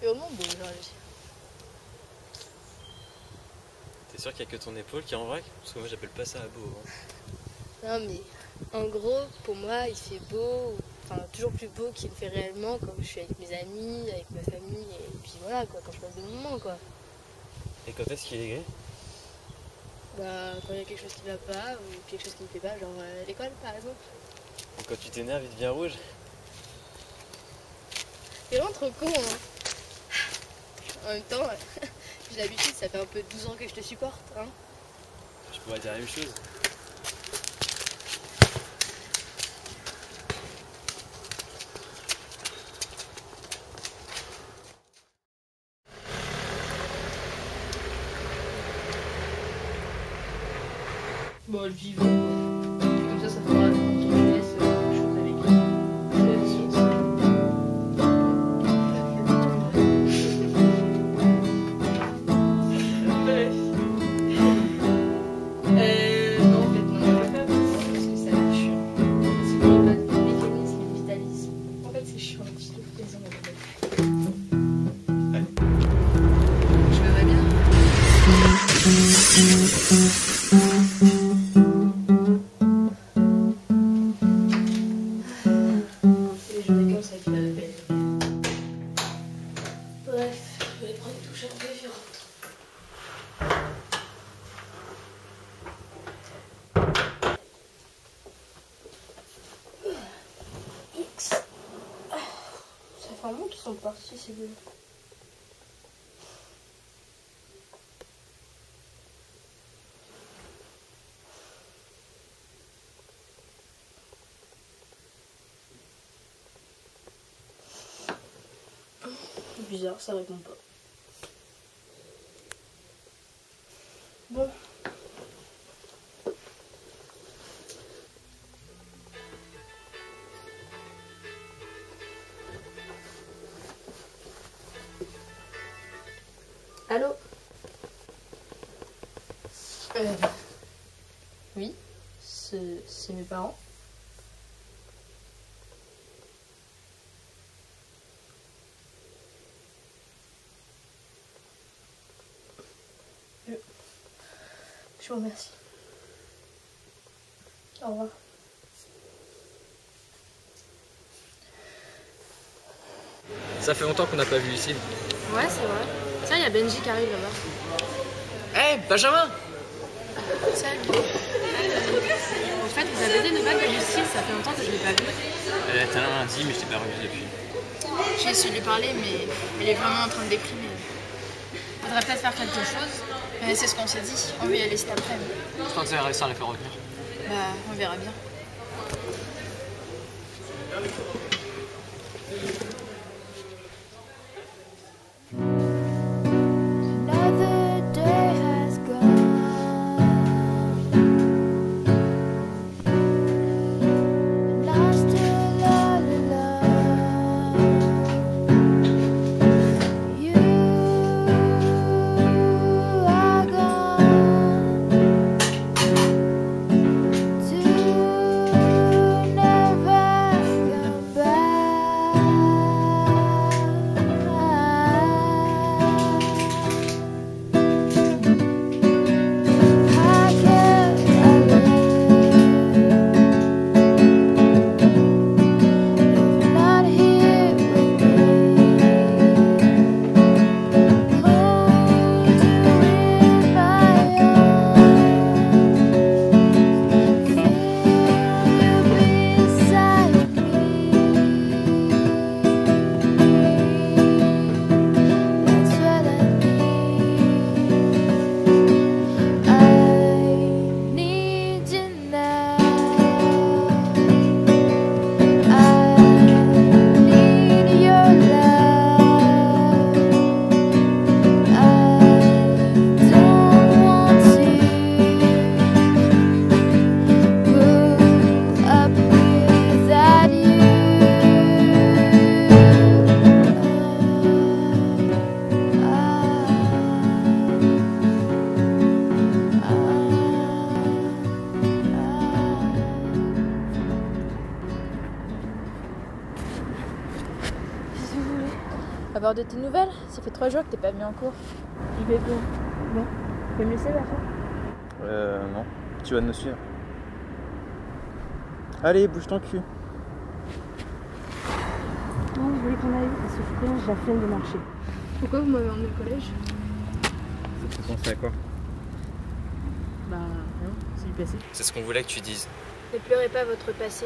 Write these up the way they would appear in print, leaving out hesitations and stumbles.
purement beau aujourd'hui. T'es sûr qu'il n'y a que ton épaule qui est en vrac? Parce que moi j'appelle pas ça beau. Hein. Non mais en gros, pour moi, il fait beau, enfin toujours plus beau qu'il ne fait réellement quand je suis avec mes amis, avec ma famille, et puis voilà quoi, quand je passe des moments quoi. Et quand est-ce qu'il est gris? Bah quand il y a quelque chose qui va pas, ou quelque chose qui me plaît pas, genre l'école par exemple. Et quand tu t'énerves, il devient rouge? C'est vraiment trop con hein. En même temps, j'ai l'habitude, ça fait un peu 12 ans que je te supporte hein. Je pourrais dire la même chose. Bon, le vivant. Comme ça fera quand on me laisse quelque chose avec lui. Non, en fait, non, on va pas parce que ça va être chiant. Si vous n'avez pas de mécanisme et de vitalisme, en fait, c'est chiant. Je te plaisant, en fait. Je me vais bien. Les journées comme ça qui va de belle. Bref, je vais prendre une douche un peu violente. X. Ça fait un moment qu'ils sont partis ces deux. Bizarre, ça répond pas. Bon. Allô? Oui, c'est mes parents. Je vous remercie. Au revoir. Ça fait longtemps qu'on n'a pas vu Lucille. Ouais, c'est vrai. Tiens, il y a Benji qui arrive là-bas. Hé, Benjamin! Salut. En fait, vous avez des nouvelles de Lucille, ça fait longtemps que je ne l'ai pas vue. Elle était là lundi, mais je t'ai pas revu depuis. J'ai essayé de lui parler, mais elle est vraiment en train de déprimer. Faudrait peut-être faire quelque chose, mais c'est ce qu'on s'est dit. On va y aller cet après-midi. Je pense que j'ai réussi à la faire revenir. Bah, on verra bien. Another day has gone, and I'm still all alone. You are gone to never come back. avoir de tes nouvelles? Ça fait 3 jours que t'es pas venu en cours. J'y vais pas. Bon, tu peux me laisser là, toi? Non. Tu vas nous suivre. Allez, bouge ton cul. Non, je voulais qu'on aille parce que je j'ai la flemme de marcher. Pourquoi vous m'avez emmené au collège? Ça te fait penser à quoi? Bah, rien, c'est du passé. C'est ce qu'on voulait que tu dises. Ne pleurez pas votre passé,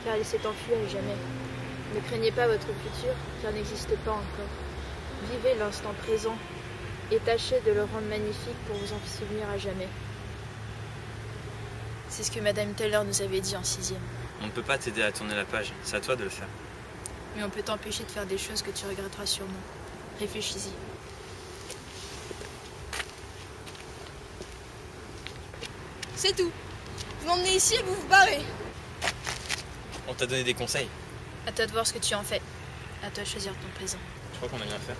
car il s'est enfui à jamais. Ne craignez pas votre futur, car il n'existe pas encore. Vivez l'instant présent et tâchez de le rendre magnifique pour vous en souvenir à jamais. C'est ce que Madame Taylor nous avait dit en 6e. On ne peut pas t'aider à tourner la page, c'est à toi de le faire. Mais on peut t'empêcher de faire des choses que tu regretteras sûrement. Réfléchis-y. C'est tout. Vous m'emmenez ici et vous vous barrez. On t'a donné des conseils. À toi de voir ce que tu en fais. À toi de choisir ton présent. Je crois qu'on a bien fait.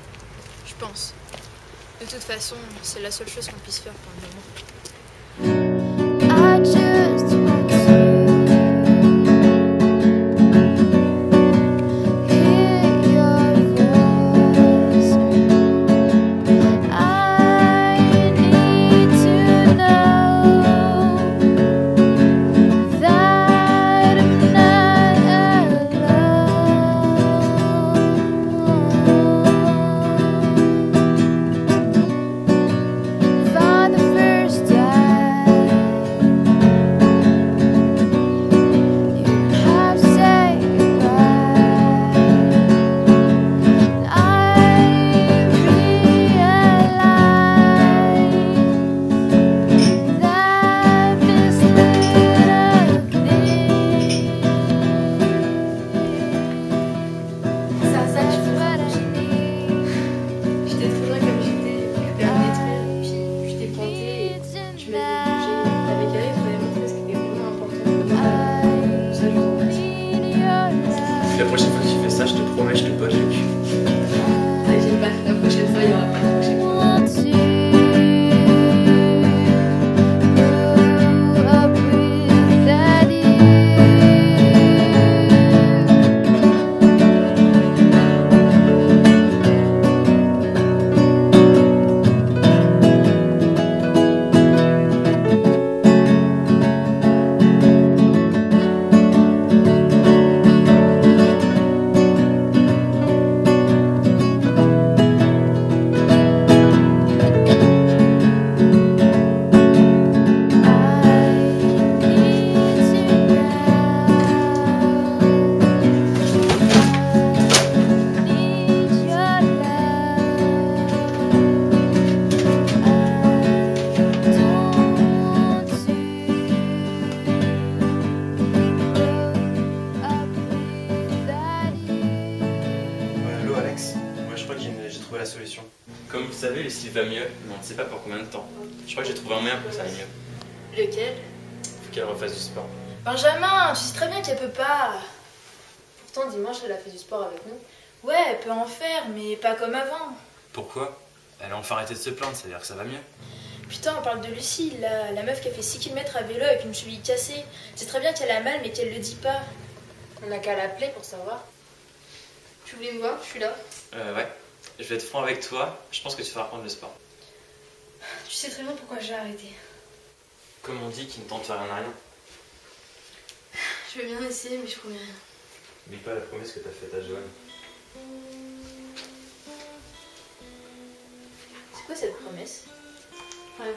Je pense. De toute façon, c'est la seule chose qu'on puisse faire pour le moment. I just want to hear your voice. I need to know that I'm not alone. For the first time, you have said goodbye. I realize that this little thing Ça, tu is fais what I need. J'étais très bien comme j'étais, permis d'être puis je t'ai planté et tu m'as dit de bouger. T'avais qu'à aller, tu m'avais montré ce qui était vraiment important pour moi. Pour ça, je vous remercie. La prochaine fois que tu fais ça, je te promets, je te poche le cul. T'inquiète pas, la prochaine fois, il n'y aura pas de prochaine fois. Want to grow up without you. Allô Alex, moi je crois que j'ai trouvé la solution. Comme vous le savez, Lucie va mieux, mais on ne sait pas pour combien de temps. Je crois que j'ai trouvé un moyen pour que ça aille mieux. Lequel? Faut qu'elle refasse du sport. Benjamin, tu sais très bien qu'elle peut pas. Pourtant, dimanche, elle a fait du sport avec nous. Ouais, elle peut en faire, mais pas comme avant. Pourquoi? Elle a enfin arrêté de se plaindre, ça veut dire que ça va mieux. Putain, on parle de Lucie, la meuf qui a fait 6 km à vélo avec une cheville cassée. C'est très bien qu'elle a mal, mais qu'elle le dit pas. On n'a qu'à l'appeler pour savoir. Tu voulais me voir? Je suis là. Ouais. Je vais être franc avec toi, je pense que tu vas reprendre le sport. Tu sais très bien pourquoi j'ai arrêté. Comme on dit, qui ne tente rien à rien. Je vais bien essayer, mais je promets rien. N'oublie pas la promesse que t'as faite à Joanne. C'est quoi cette promesse? Rien.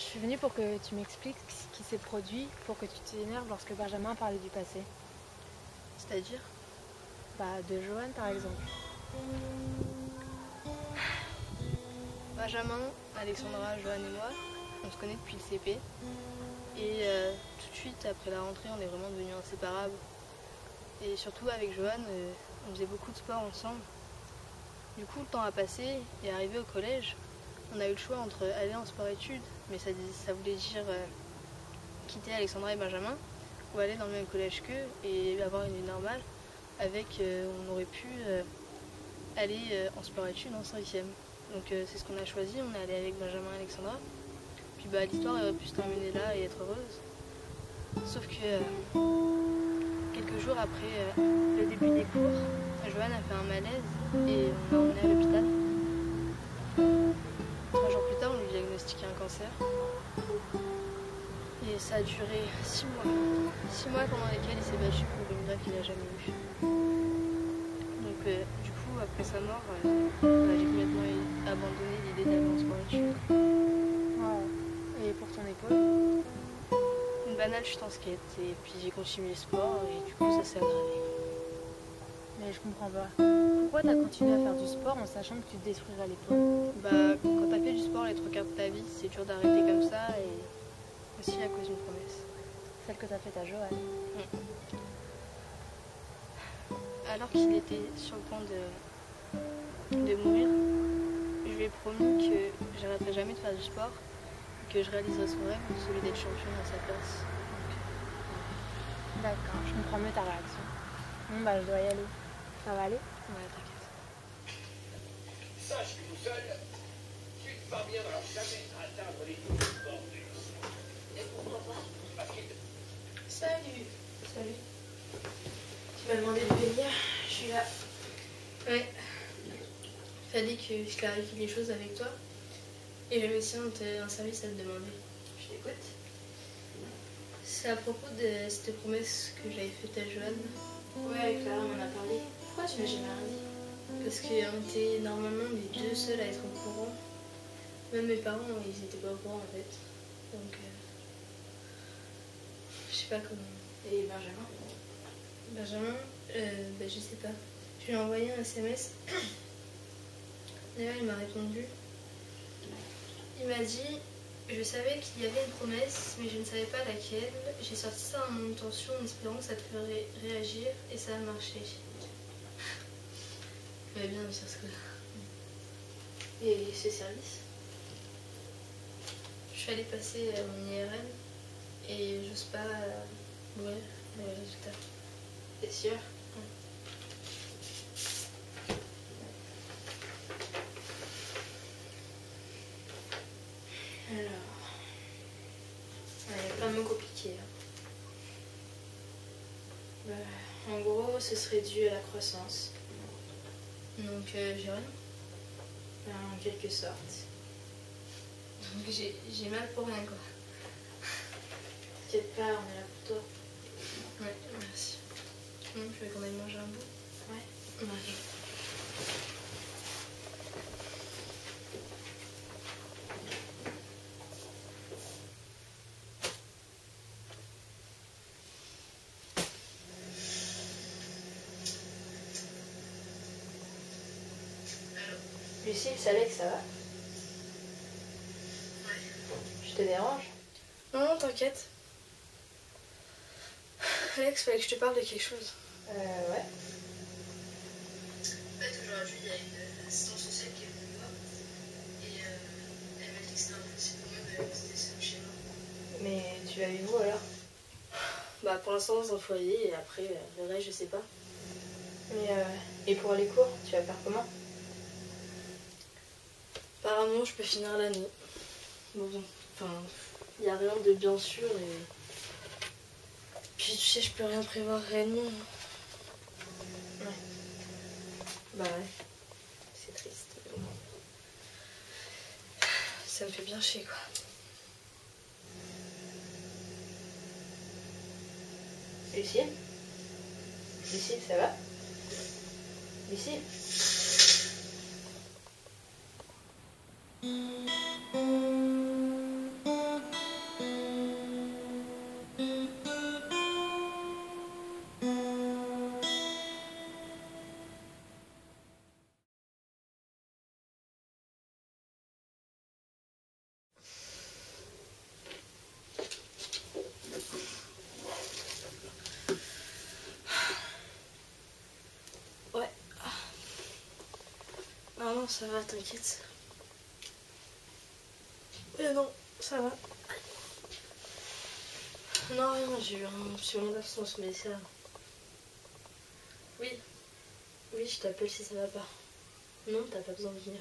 Je suis venue pour que tu m'expliques ce qui s'est produit, pour que tu t'énerves lorsque Benjamin parlait du passé. C'est-à-dire? Bah, de Johan par exemple. Benjamin, Alexandra, Johan et moi, on se connaît depuis le CP. Et tout de suite, après la rentrée, on est vraiment devenus inséparables. Et surtout avec Johan, on faisait beaucoup de sport ensemble. Du coup, le temps a passé et arrivé au collège, on a eu le choix entre aller en sport-études, mais ça voulait dire quitter Alexandra et Benjamin, ou aller dans le même collège qu'eux et avoir une vie normale, avec, on aurait pu aller en sport-études en 5e. Donc c'est ce qu'on a choisi, on est allé avec Benjamin et Alexandra. Puis bah, l'histoire aurait pu se terminer là et être heureuse. Sauf que quelques jours après le début des cours, Johan a fait un malaise et on l'a emmené à l'hôpital. 3 jours plus tard, on lui diagnostiquait un cancer. Et ça a duré 6 mois. 6 mois pendant lesquels il s'est battu pour une greffe qu'il n'a jamais eue. Donc du coup, après sa mort, j'ai complètement abandonné l'idée d'aller en sport-études. Wow. Et pour ton épaule? Une banale chute en skate et puis j'ai continué le sport et du coup ça s'est aggravé. Mais je comprends pas. Pourquoi t'as continué à faire du sport en sachant que tu te détruirais l'épaule? Bah quand t'as fait du sport les 3 quarts de ta vie, c'est dur d'arrêter comme ça et aussi à cause d'une promesse. Celle que t'as faite à Johan. Alors qu'il était sur le point de mourir, je lui ai promis que j'arrêterais jamais de faire du sport et que je réaliserais son rêve, celui d'être champion à sa place. D'accord, je comprends mieux ta réaction. Bon bah je dois y aller. Ça va aller? Ouais, t'inquiète. Sache que tout seul, tu ne parviendras jamais à atteindre les niveaux du bordel. Et pourquoi pas? Parce qu'il te... Salut. Salut. Tu m'as demandé de venir, je suis là. Ouais. Fallait que je clarifie les choses avec toi. Et j'avais aussi un service à te demander. Je t'écoute. C'est à propos de cette promesse que j'avais faite à Johan. Ouais, Clara m'en a parlé. Pourquoi tu m'as jamais rien dit? Parce qu'on était normalement les 2 seuls à être au courant. Même mes parents, ils étaient pas au courant en fait. Donc, je sais pas comment. Et Benjamin? Benjamin, bah, je sais pas. Je lui ai envoyé un SMS. D'ailleurs, il m'a répondu. Il m'a dit, je savais qu'il y avait une promesse, mais je ne savais pas laquelle. J'ai sorti ça en mon intention en espérant que ça te ferait réagir et ça a marché. Il va bien me dire ce que là. Et ce service? Je suis allée passer mon IRM et j'ose pas voir les résultats. T'es sûre? Alors, il y a plein de mots compliqués. En gros, ce serait dû à la croissance, Donc j'ai rien. en quelque sorte. Donc j'ai mal pour rien quoi. T'inquiète pas, on est là pour toi. Ouais, merci. Je vais qu'on aille manger un bout. Ouais. On arrive. Lucille, c'est Alex, ça va? Je te dérange? Non, t'inquiète. Alex, fallait que je te parle de quelque chose. Ouais. En fait, aujourd'hui, il y a une assistante sociale qui est venue me voir. Et elle m'a dit que c'était impossible pour moi de rester seule chez moi. Mais tu vas vivre où alors? Bah, pour l'instant, dans un foyer, et après, le reste, je sais pas. Mais et pour les cours, tu vas faire comment? Apparemment, je peux finir l'année. Bon, enfin, il n'y a rien de bien sûr et. Puis tu sais, je peux rien prévoir réellement. Ouais. Bah ouais. C'est triste. Mais bon. Ça me fait bien chier, quoi. Lucille? Lucille, ça va? Lucille? Non, ça va, t'inquiète. Non, ça va. Non, rien, j'ai eu un petit moment d'absence, mais ça... Oui. Oui, je t'appelle si ça va pas. Non, t'as pas besoin de venir.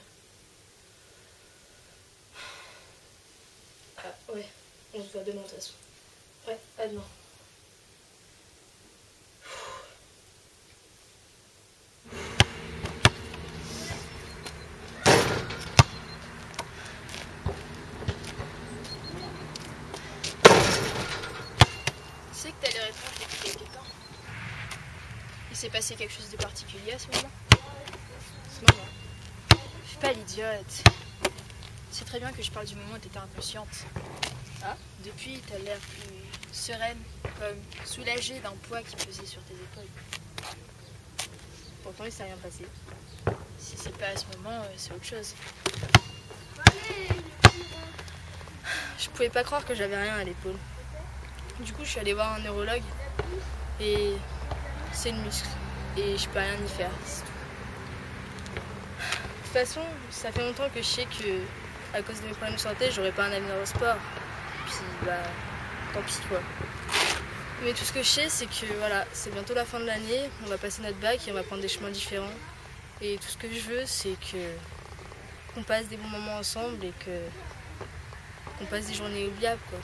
Ah, ouais. On se voit demain, de toute façon. Ouais, à demain. Tu sais que t'as l'air étrange depuis quelque temps. Il s'est passé quelque chose de particulier à ce moment? Fais pas l'idiote. C'est très bien que je parle du moment où t'étais inconsciente. Ah? Depuis, t'as l'air plus sereine, comme soulagée d'un poids qui pesait sur tes épaules. Pourtant, il s'est rien passé. Si c'est pas à ce moment, c'est autre chose. Je pouvais pas croire que j'avais rien à l'épaule. Du coup, je suis allée voir un neurologue et c'est le muscle. Et je peux rien y faire, c'est tout. De toute façon, ça fait longtemps que je sais que, à cause de mes problèmes de santé, j'aurais pas un avenir au sport. Puis, bah, tant pis quoi. Mais tout ce que je sais, c'est que voilà, c'est bientôt la fin de l'année, on va passer notre bac et on va prendre des chemins différents. Et tout ce que je veux, c'est qu'on passe des bons moments ensemble et qu'on passe des journées inoubliables quoi.